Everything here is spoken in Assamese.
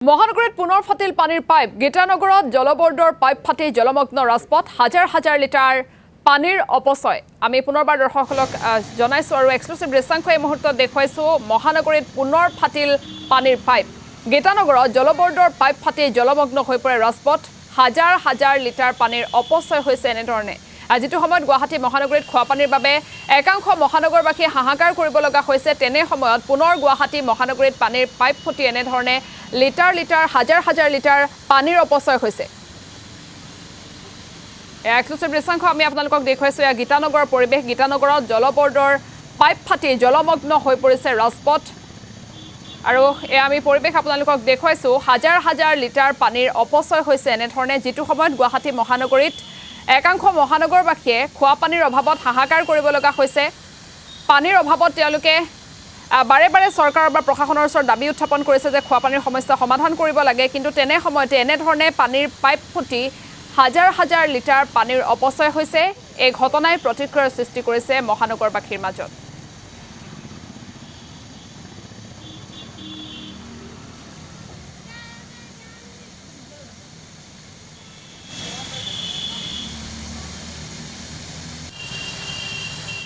মহানগৰীত পুনৰ ফাটিল পানীৰ পাইপ গীতানগৰত জলবৰ্ডৰ পাইপ ফাটি জলমগ্ন ৰাজপথ হাজাৰ হাজাৰ লিটাৰ পানীৰ অপচয় আমি পুনৰবাৰ দৰ্শকসকলক জনাইছো আৰু এক্সক্লুসিভ দৃশ্যাংশ এই মুহূৰ্তত দেখুৱাইছো মহানগৰীত পুনৰ ফাটিল পানীৰ পাইপ গীতানগৰত জলবৰ্ডৰ পাইপ ফাটি জলমগ্ন হৈ পৰে ৰাজপথ হাজাৰ হাজাৰ লিটাৰ পানীৰ অপচয় হৈছে এনেধৰণে আজিটো সময়ত গুৱাহাটী মহানগৰীত খোৱা পানীৰ বাবে একাংশ মহানগৰবাসী হাহাকাৰ কৰিব লগা হৈছে তেনে সময়ত পুনৰ গুৱাহাটী মহানগৰীত পানীৰ পাইপ ফুটি এনেধৰণে লিটাৰ লিটাৰ হাজাৰ হাজাৰ লিটাৰ পানীৰ অপচয় হৈছে এক্সক্লুসিভ দৃশ্যাংশ আমি আপোনালোকক দেখুৱাইছো এয়া গীতানগৰৰ পৰিৱেশ গীতানগৰত জলবৰ্ডৰ পাইপ ফাটি জলমগ্ন হৈ পৰিছে ৰাজপথ আৰু এয়া আমি পৰিৱেশ আপোনালোকক দেখুৱাইছো হাজাৰ হাজাৰ লিটাৰ পানীৰ অপচয় হৈছে এনেধৰণে যেটো সময়ত গুৱাহাটী মহানগৰীত একাংশ মহানগৰবাসীয়ে খোৱা পানীৰ অভাৱত হাহাকাৰ কৰিব লগা হৈছে পানীৰ অভাৱত তেওঁলোকে বাৰে বাৰে চৰকাৰৰ বা প্ৰশাসনৰ ওচৰত দাবী উত্থাপন কৰিছে যে খোৱা পানীৰ সমস্যা সমাধান কৰিব লাগে কিন্তু তেনে সময়তে এনেধৰণে পানীৰ পাইপ ফুটি হাজাৰ হাজাৰ লিটাৰ পানীৰ অপচয় হৈছে এই ঘটনাই প্ৰতিক্ৰিয়াৰ সৃষ্টি কৰিছে মহানগৰবাসীৰ মাজত